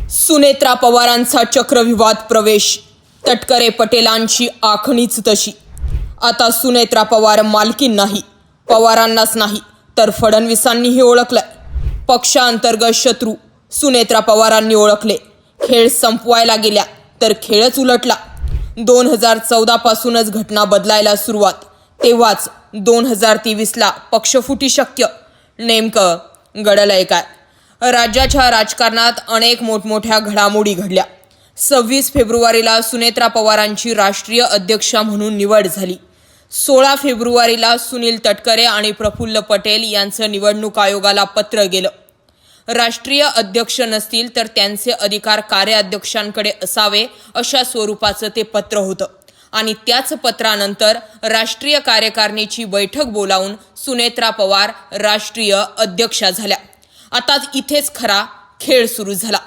सुनेत्रा पवारांचा चक्रव्यूहात प्रवेश, तटकरे पटेलांची आखणीच तशी. आता सुनेत्रा पवार मालकीन नाही, पवारांनाच नाही तर फडणवीसांनीही ओळखलंय. पक्षांतर्गत शत्रू सुनेत्रा पवारांनी ओळखले. खेळ संपवायला गेल्या तर खेळच उलटला. 2014 पासूनच घटना बदलायला सुरुवात. तेव्हाच 2023ला पक्षफुटी शक्य. नेमकं घडलंय काय? राज्याच्या राजकारणात अनेक मोठमोठ्या घडामोडी घडल्या. 26 फेब्रुवारीला सुनेत्रा पवारांची राष्ट्रीय अध्यक्षा म्हणून निवड झाली. 16 फेब्रुवारीला सुनील तटकरे आणि प्रफुल्ल पटेल यांचं निवडणूक आयोगाला पत्र गेलं. राष्ट्रीय अध्यक्ष नसतील तर त्यांचे अधिकार कार्याध्यक्षांकडे असावे अशा स्वरूपाचं ते पत्र होतं. आणि त्याच पत्रानंतर राष्ट्रीय कार्यकारिणीची बैठक बोलावून सुनेत्रा पवार राष्ट्रीय अध्यक्षा झाल्या. आता इथेच खरा खेळ सुरू झाला.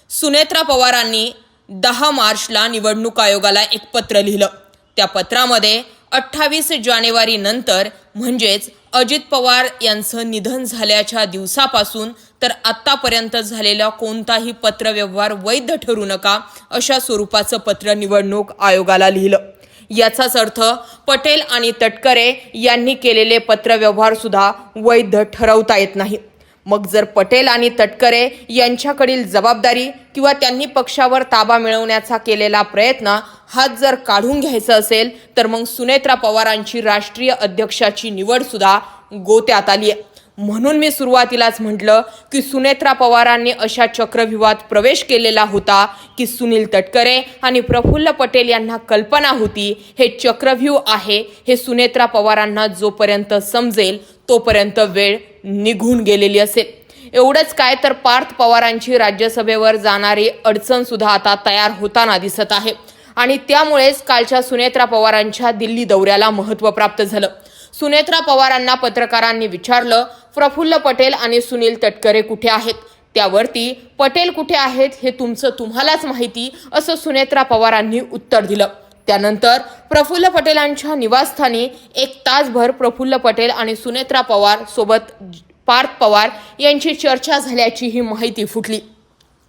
सुनेत्रा पवारांनी 10 मार्चला निवडणूक आयोगाला एक पत्र लिहिलं. त्या पत्रामध्ये 28 जानेवारी नंतर म्हणजेच अजित पवार यांचं निधन झाल्याच्या दिवसापासून तर आत्तापर्यंत झालेला कोणताही पत्रव्यवहार वैध ठरू नका अशा स्वरूपाचं पत्र निवडणूक आयोगाला लिहिलं. याचाच अर्थ पटेल आणि तटकरे यांनी केलेले पत्रव्यवहार सुद्धा वैध ठरवता येत नाही. मग जर पटेल आणि तटकरे यांच्याकडील जबाबदारी किंवा त्यांनी पक्षावर ताबा मिळवण्याचा केलेला प्रयत्न हात जर काढून घ्यायचा असेल तर मग सुनेत्रा पवारांची राष्ट्रीय अध्यक्षाची निवड सुद्धा गोत्यात आली आहे. म्हणून मी सुरुवातीलाच म्हटलं की सुनेत्रा पवारांनी अशा चक्रव्यूहात प्रवेश केलेला होता की सुनील तटकरे आणि प्रफुल्ल पटेल यांना कल्पना होती हे चक्रव्यूह आहे. हे सुनेत्रा पवारांना जोपर्यंत समजेल तोपर्यंत वेळ निघून गेलेली असेल. एवढंच काय तर पार्थ पवारांची राज्यसभेवर जाणारी अडचण सुद्धा आता तयार होताना दिसत आहे. आणि त्यामुळेच कालच्या सुनेत्रा पवारांच्या दिल्ली दौऱ्याला महत्त्व प्राप्त झालं. सुनेत्रा पवारांना पत्रकारांनी विचारलं, प्रफुल्ल पटेल आणि सुनील तटकरे कुठे आहेत? त्यावरती पटेल कुठे आहेत हे तुम्हालाच माहिती असं सुनेत्रा पवारांनी उत्तर दिलं. त्यानंतर प्रफुल्ल पटेलांच्या निवासस्थानी 1 तासभर प्रफुल्ल पटेल आणि सुनेत्रा पवार सोबत पार्थ पवार यांची चर्चा झाल्याची ही माहिती फुटली.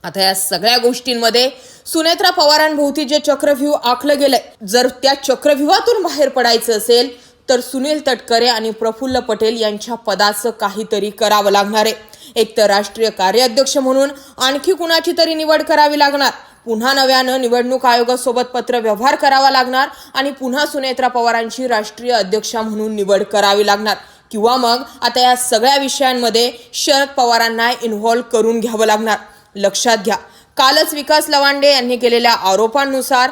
आता या सगळ्या गोष्टींमध्ये सुनेत्रा पवारांभोवती जे चक्रव्यूह आखलं गेलंय, जर त्या चक्रव्यूहातून बाहेर पडायचं असेल तर सुनील तटकरे आणि प्रफुल्ल पटेल यांच्या पदाचं काहीतरी करावं लागणार आहे. एक तर राष्ट्रीय कार्याध्यक्ष म्हणून आणखी कुणाची तरी निवड करावी लागणार. पुन्हा नव्यानं निवडणूक आयोगासोबत पत्र व्यवहार करावा लागणार आणि पुन्हा सुनेत्रा पवारांची राष्ट्रीय अध्यक्षा म्हणून निवड करावी लागणार. किंवा मग आता या सगळ्या विषयांमध्ये शरद पवारांना इन्व्हॉल्व करून घ्यावं लागणार. लक्षात घ्या, कालच विकास लवांडे यांनी केलेल्या आरोपांनुसार,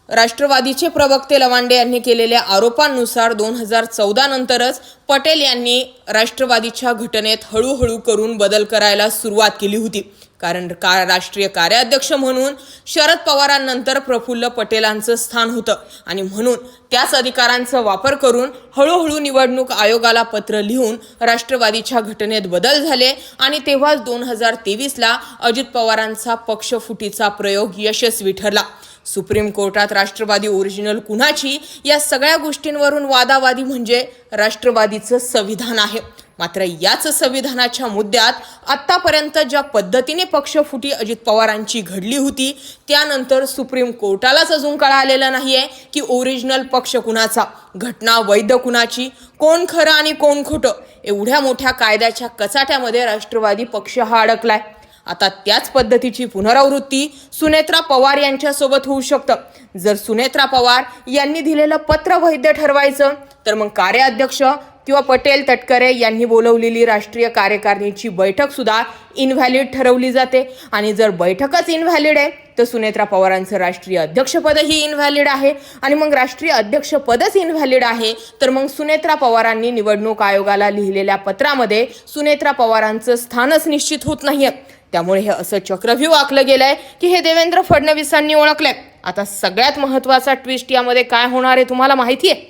राष्ट्रवादीचे प्रवक्ते लवांडे यांनी केलेल्या आरोपांनुसार 2014 नंतरच पटेल यांनी राष्ट्रवादीच्या घटनेत हळूहळू करून बदल करायला सुरुवात केली होती. कारण राष्ट्रीय कार्याध्यक्ष म्हणून शरद पवारांनंतर प्रफुल्ल पटेलांचं स्थान होतं आणि म्हणून त्याच अधिकारांचा वापर करून हळूहळू निवडणूक आयोगाला पत्र लिहून राष्ट्रवादीच्या घटनेत बदल झाले आणि तेव्हाच 2023ला अजित पवारांचा पक्षफुटीचा प्रयोग यशस्वी ठरला. सुप्रीम कोर्टात राष्ट्रवादी ओरिजिनल कुणाची या सगळ्या गोष्टींवरून वादावादी म्हणजे राष्ट्रवादीचं संविधान आहे. मात्र याच संविधानाच्या मुद्द्यात आत्तापर्यंत ज्या पद्धतीने पक्षफुटी अजित पवारांची घडली होती त्यानंतर सुप्रीम कोर्टालाच अजून कळालेलं नाहीये की ओरिजिनल पक्ष कुणाचा, घटना वैध कुणाची, कोण खरं आणि कोण खोटं. एवढ्या मोठ्या कायद्याच्या कचाट्यामध्ये राष्ट्रवादी पक्ष हा अडकलाय. आता त्याच पद्धतीची पुनरावृत्ती सुनेत्रा पवार यांच्यासोबत होऊ शकतं. जर सुनेत्रा पवार यांनी दिलेलं पत्र वैध ठरवायचं तर मग कार्याध्यक्ष किंवा पटेल तटकरे यांनी बोलवलेली राष्ट्रीय कार्यकारिणीची बैठक सुद्धा इनव्हॅलिड ठरवली जाते. आणि जर बैठकच इनव्हॅलिड आहे तर सुनेत्रा पवारांचं राष्ट्रीय अध्यक्षपदही इनव्हॅलिड आहे. आणि मग राष्ट्रीय अध्यक्षपदच इनव्हॅलिड आहे तर मग सुनेत्रा पवारांनी निवडणूक आयोगाला लिहिलेल्या पत्रामध्ये सुनेत्रा पवारांचं स्थानच निश्चित होत नाहीये. त्यामुळे हे असं चक्रव्यूह आखलं गेलंय की हे देवेंद्र फडणवीसांनी ओळखलंय. आता सगळ्यात महत्त्वाचा ट्विस्ट यामध्ये काय होणार आहे तुम्हाला माहिती आहे?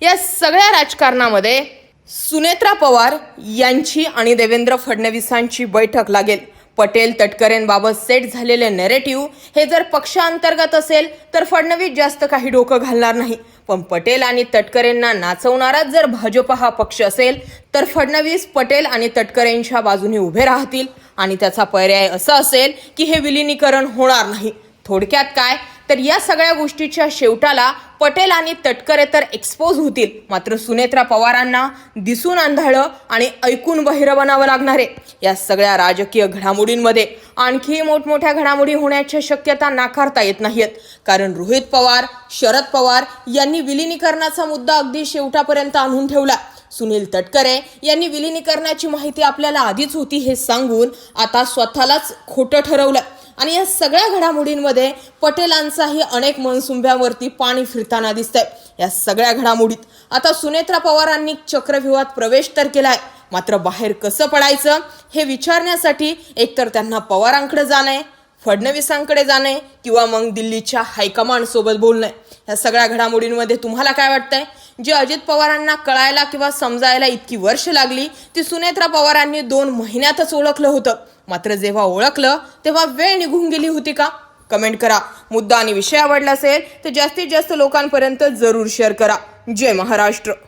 या सगळ्या राजकारणामध्ये सुनेत्रा पवार यांची आणि देवेंद्र फडणवीसांची बैठक लागेल. पटेल तटकरेंबाबत सेट झालेले नॅरेटिव्ह हे जर पक्षांतर्गत असेल तर फडणवीस जास्त काही डोकं घालणार नाही. पण पटेल आणि तटकरेंना नाचवणाराच जर भाजप हा पक्ष असेल तर फडणवीस पटेल आणि तटकरेंच्या बाजूने उभे राहतील आणि त्याचा पर्याय असा असेल की हे विलिनीकरण होणार नाही. थोडक्यात काय तर या सगळ्या गोष्टीच्या शेवटाला पटेल आणि तटकरे तर एक्सपोज होतील, मात्र सुनेत्रा पवारांना दिसून आंधळं आणि ऐकून बहिरं बनावं लागणार आहे. या सगळ्या राजकीय घडामोडींमध्ये आणखी मोठमोठ्या घडामोडी होण्याच्या शक्यता नाकारता येत नाहीत. कारण रोहित पवार, शरद पवार यांनी विलिनीकरणाचा मुद्दा अगदी शेवटापर्यंत आणून ठेवला. सुनील तटकरे यांनी विलिनीकरणाची माहिती आपल्याला आधीच होती हे सांगून आता स्वतःलाच खोटं ठरवलं. आणि या सगळ्या घडामोडींमध्ये पटेलांचाही अनेक मनसुंब्यावरती पाणी फिरताना दिसतंय. या सगळ्या घडामोडीत आता सुनेत्रा पवारांनी चक्रव्यूहात प्रवेश तर केलाय, मात्र बाहेर कसं पडायचं हे विचारण्यासाठी एकतर त्यांना पवारांकडे जाणं, फडणवीसांकडे जाणे किंवा मग दिल्लीच्या हायकमांड सोबत बोलणं. या सगळ्या घडामोडींमध्ये तुम्हाला काय वाटतंय? जे अजित पवारांना कळायला किंवा समजायला इतकी वर्ष लागली ती सुनेत्रा पवारांनी 2 महिन्यातच ओळखलं होतं, मात्र जेव्हा ओळखलं तेव्हा वेळ निघून गेली होती का? कमेंट करा. मुद्दा आणि विषय आवडला असेल तर जास्तीत जास्त लोकांपर्यंत जरूर शेअर करा. जय महाराष्ट्र.